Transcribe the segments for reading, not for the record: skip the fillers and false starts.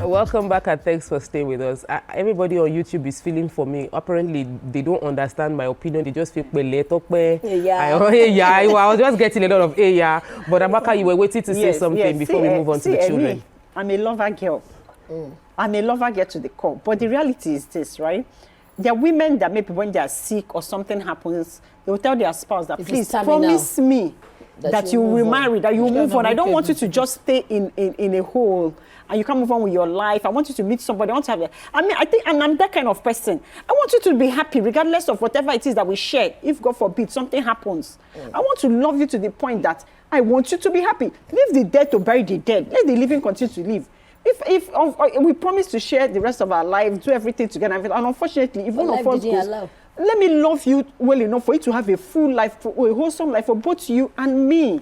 Welcome back and thanks for staying with us. Everybody on YouTube is feeling for me. Apparently, they don't understand my opinion. They just feel I was just getting a lot of But Amaka, you were waiting to say something before we move on to the children. I'm a lover girl. I'm a lover girl to the core. But the reality is this, right? There are women that maybe when they are sick or something happens, they will tell their spouse that, please promise me that you will remarry, that you will move on. I don't want you to just stay in a hole and you can't move on with your life. I want you to meet somebody. I want to have I think I'm that kind of person. I want you to be happy regardless of whatever it is that we share. If God forbid something happens, I want to love you to the point that I want you to be happy. Leave the dead to bury the dead. Let the living continue to live. If we promise to share the rest of our lives, do everything together, and unfortunately, if one of us goes, let me love you well enough for you to have a full life, a wholesome life for both you and me.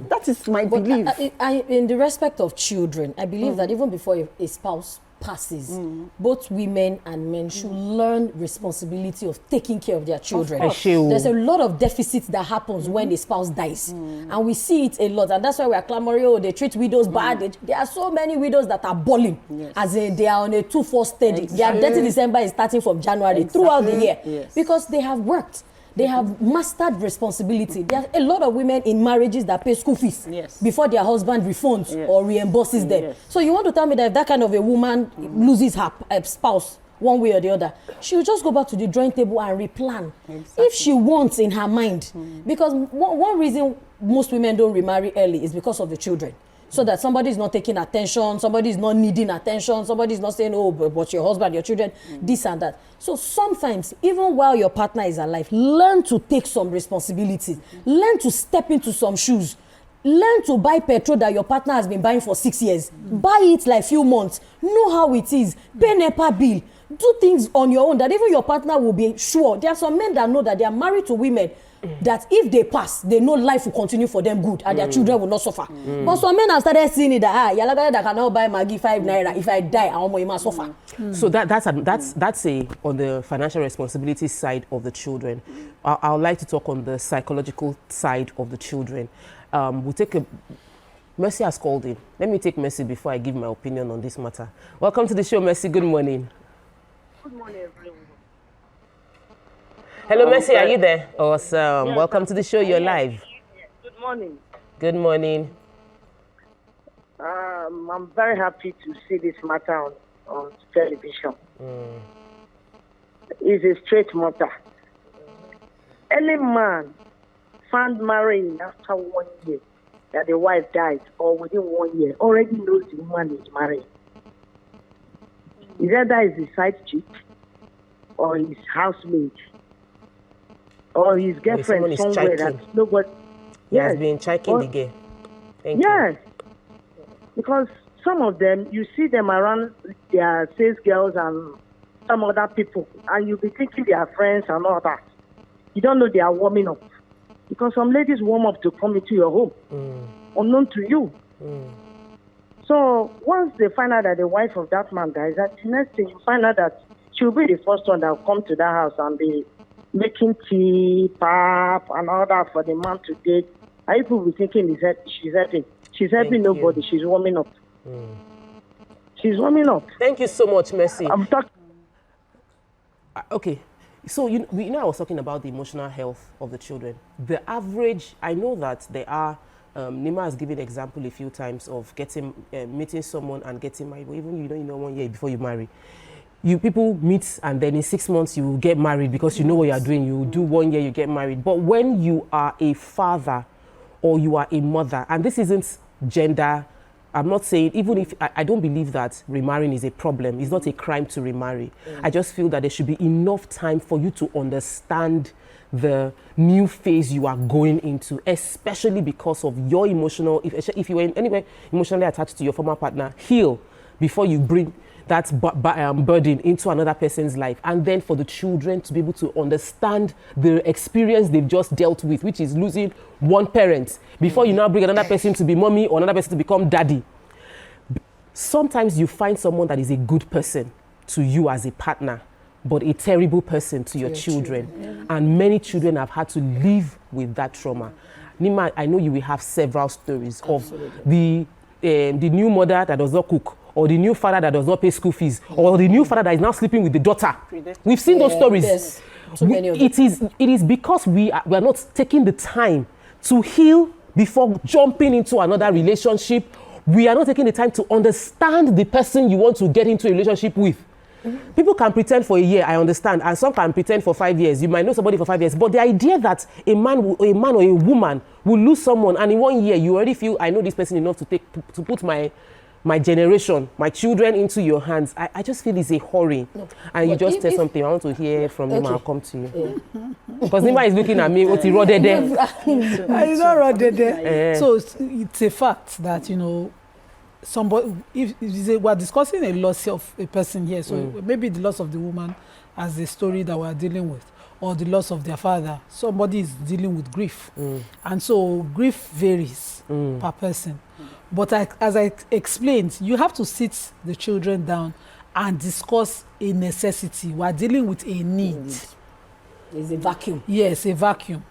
That is my belief. In the respect of children, I believe that even before a spouse passes, both women and men should learn responsibility of taking care of their children. There's a lot of deficit that happens when a spouse dies, and we see it a lot, and that's why we are clamoring, oh, they treat widows bad. There are so many widows that are balling, as in they are on a 2-4 steady. Their dirty December is starting from January throughout the year, because they have worked. They have mastered responsibility. There are a lot of women in marriages that pay school fees before their husband refunds or reimburses them. So you want to tell me that if that kind of a woman loses her spouse one way or the other, she'll just go back to the drawing table and replan. If she wants in her mind. Because one reason most women don't remarry early is because of the children. So that somebody is not taking attention, somebody is not needing attention, somebody is not saying, oh, but your husband, your children, this and that. So sometimes, even while your partner is alive, learn to take some responsibility. Learn to step into some shoes. Learn to buy petrol that your partner has been buying for 6 years. Buy it like few months. Know how it is. Pay NEPA bill. Do things on your own that even your partner will be sure. There are some men that know that they are married to women that if they pass, they know life will continue for them good and their children will not suffer. But some men have started seeing it that you're that can now buy Maggie 5 naira. If I die, I won't suffer. So that's on the financial responsibility side of the children. I would like to talk on the psychological side of the children. We'll take Mercy has called in. Let me take Mercy before I give my opinion on this matter. Welcome to the show, Mercy. Good morning. Good morning, everyone. Hello, Mercy, are you there? Awesome. Yes, welcome to the show. You're live. Good morning. Good morning. I'm very happy to see this matter on television. It's a straight matter. Any man found marrying after 1 year that the wife died, or within 1 year, already knows the woman is married. Either is his side chick, or his housemaid, or his girlfriend somewhere that nobody. He has been checking the game. Thank you. Because some of them, you see them around their sales girls and some other people, and you'll be thinking they are friends and all that. You don't know they are warming up. Because some ladies warm up to come into your home, unknown to you. So once they find out that the wife of that man dies, the next thing you find out that she'll be the first one that will come to that house and be making tea, pap, and all that for the man to date. And people will be thinking she's helping. She's helping nobody. She's warming up. She's warming up. Thank you so much, Mercy. I'm talking. Okay. So, I was talking about the emotional health of the children. The average, I know that there are, Nima has given an example a few times of meeting someone and getting married. But even you don't know 1 year before you marry. You people meet and then in 6 months you get married because you know what you are doing. You do 1 year, you get married. But when you are a father or you are a mother, and this isn't gender, I'm not saying, even if I don't believe that remarrying is a problem. It's not a crime to remarry. I just feel that there should be enough time for you to understand the new phase you are going into, especially because of your emotional, if you were in any way emotionally attached to your former partner, heal before you bring that burden into another person's life. And then for the children to be able to understand the experience they've just dealt with, which is losing one parent, before you now bring another person to be mommy or another person to become daddy. Sometimes you find someone that is a good person to you as a partner, but a terrible person to your children. And many children have had to live with that trauma. Nima, I know you will have several stories of the new mother that does not cook, or the new father that does not pay school fees, or the new father that is now sleeping with the daughter. We've seen those stories. It is because we are not taking the time to heal before jumping into another relationship. We are not taking the time to understand the person you want to get into a relationship with. People can pretend for a year, I understand, and some can pretend for 5 years. You might know somebody for 5 years, but the idea that a man or a woman will lose someone, and in 1 year you already feel, I know this person enough to put my generation, my children into your hands. I just feel it's a hurry. No. And you just said something. I want to hear from Nima. I'll come to you. Because Nima is looking at me. What's he roded there? He's not roded there. So it's a fact that, you know, somebody, if we're discussing a loss of a person here, so maybe the loss of the woman as a story that we're dealing with, or the loss of their father, somebody is dealing with grief. And so grief varies per person. But as I explained, you have to sit the children down and discuss a necessity. We're dealing with a need. There's a vacuum. Yes, a vacuum.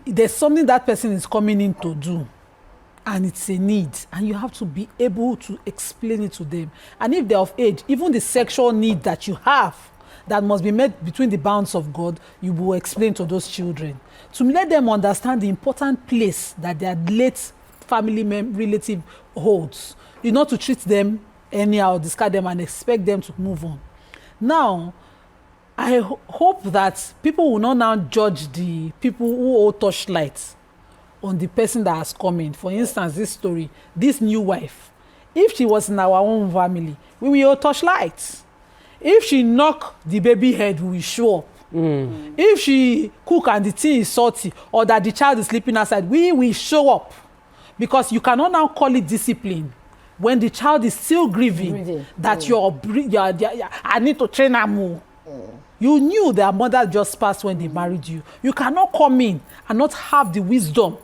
There's something that person is coming in to do, and it's a need, and you have to be able to explain it to them. And if they're of age, even the sexual need that you have that must be met between the bounds of God, you will explain to those children to let them understand the important place that their late family relative holds. You not to treat them anyhow, discard them, and expect them to move on. Now, I hope that people will not now judge the people who hold torchlights on the person that has come in. For instance, this story, this new wife, if she was in our own family, we will hold torchlights. If she knock the baby head, we will show up. If she cook and the tea is salty, or that the child is sleeping outside, we will show up. Because you cannot now call it discipline when the child is still grieving that I need to train her more. You knew their mother just passed when they married you. You cannot come in and not have the wisdom.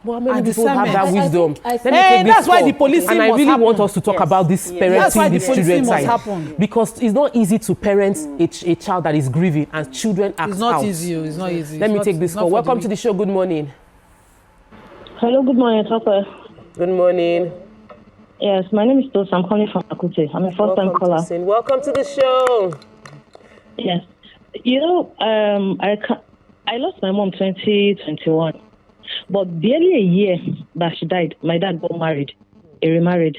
Well, many people have that wisdom. That's why the policing and I really happen. want us to talk about this parenting, this children's side. Because it's not easy to parent a child that is grieving and children act out. It's not easy. It's not easy. Let me take this call. Welcome to the show. Good morning. Hello, good morning, Papa. Good morning. Yes, my name is Tos. I'm calling from Akute. I'm a first-time caller. Welcome to the show. Yes. You know, I lost my mom 2021, but barely a year that she died, my dad got married, he remarried.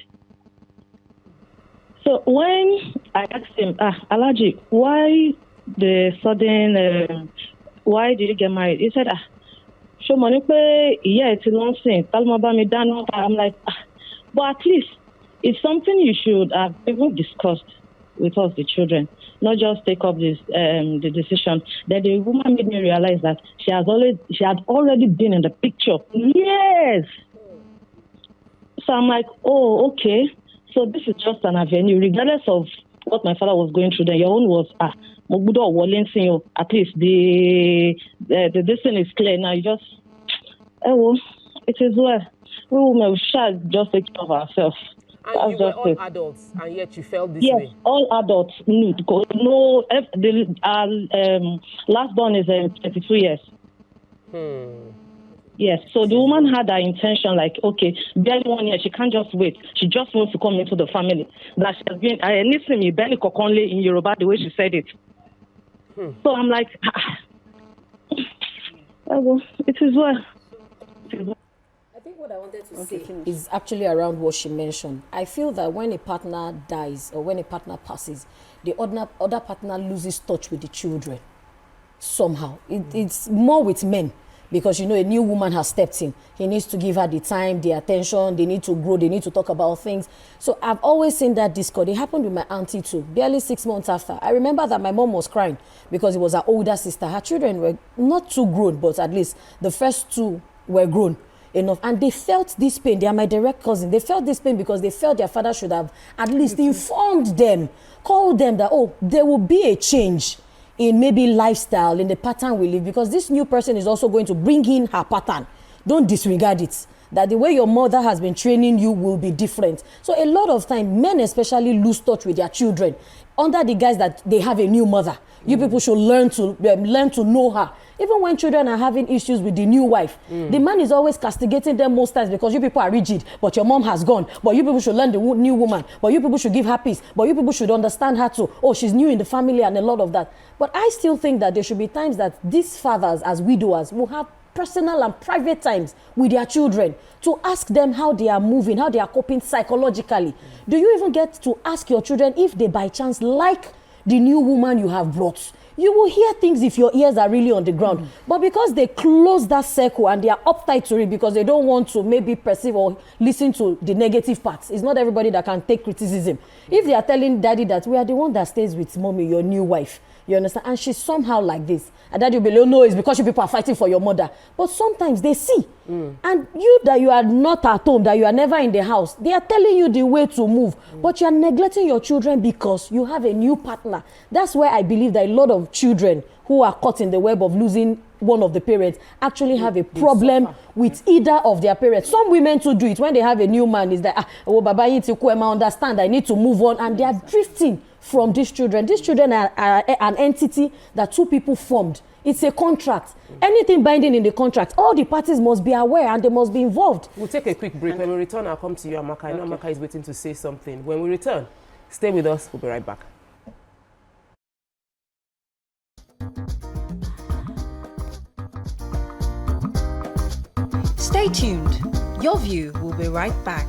So when I asked him, Alaji, why the sudden, why did you get married? He said, show money pay, yeah, it's a long thing. I'm like, but at least it's something you should have even discussed with us, the children, not just take up this the decision. Then the woman made me realize that she had already been in the picture. Yes. So I'm like, oh, okay. So this is just an avenue, regardless of what my father was going through. Then your own was at least the this thing is clear now. You just it is well. We women should just take care of ourselves. And you were all adults, and yet you felt this way. Yes, all adults. No, the last born is 33 years. Yes, so the woman had her intention, like, okay, barely 1 year, she can't just wait. She just wants to come into the family. That she has been, listen me, barely kokonle in Yoruba, the way she said it. So I'm like, it is well. I think what I wanted to say is actually around what she mentioned. I feel that when a partner dies or when a partner passes, the other partner loses touch with the children somehow. It's more with men. Because, you know, a new woman has stepped in. He needs to give her the time, the attention. They need to grow. They need to talk about things. So I've always seen that discord. It happened with my auntie too. Barely 6 months after. I remember that my mom was crying because it was her older sister. Her children were not too grown, but at least the first two were grown enough. And they felt this pain. They are my direct cousin. They felt this pain because they felt their father should have at least informed them, called them that, oh, there will be a change in maybe lifestyle, in the pattern we live, because this new person is also going to bring in her pattern. Don't disregard it. that the way your mother has been training you will be different. So a lot of time, men especially lose touch with their children under the guise that they have a new mother. You people should learn to know her. Even when children are having issues with the new wife, the man is always castigating them most times because you people are rigid, but your mom has gone. But you people should learn the new woman. But you people should give her peace. But you people should understand her too. Oh, she's new in the family and a lot of that. But I still think that there should be times that these fathers, as widowers, will have personal and private times with their children to ask them how they are moving, how they are coping psychologically. Do you even get to ask your children if they by chance like the new woman you have brought? You will hear things if your ears are really on the ground. But because they close that circle and they are uptight to it because they don't want to maybe perceive or listen to the negative parts. It's not everybody that can take criticism. If they are telling daddy that we are the one that stays with mommy, your new wife, you understand? And she's somehow like this. And daddy will be like, no, it's because you people are fighting for your mother. But sometimes they see. And you that you are not at home, that you are never in the house, they are telling you the way to move. But you are neglecting your children because you have a new partner. That's where I believe that a lot of children who are caught in the web of losing one of the parents actually have a problem with either of their parents. Some women too do it when they have a new man. Is that, oh, Baba, I understand, I need to move on. And they are drifting from these children. These children are an entity that two people formed. It's a contract. Anything binding in the contract, all the parties must be aware and they must be involved. We'll take a quick break. When we return, I'll come to you, Amaka. I know Amaka is waiting to say something. When we return, stay with us. We'll be right back. Stay tuned. Your View will be right back.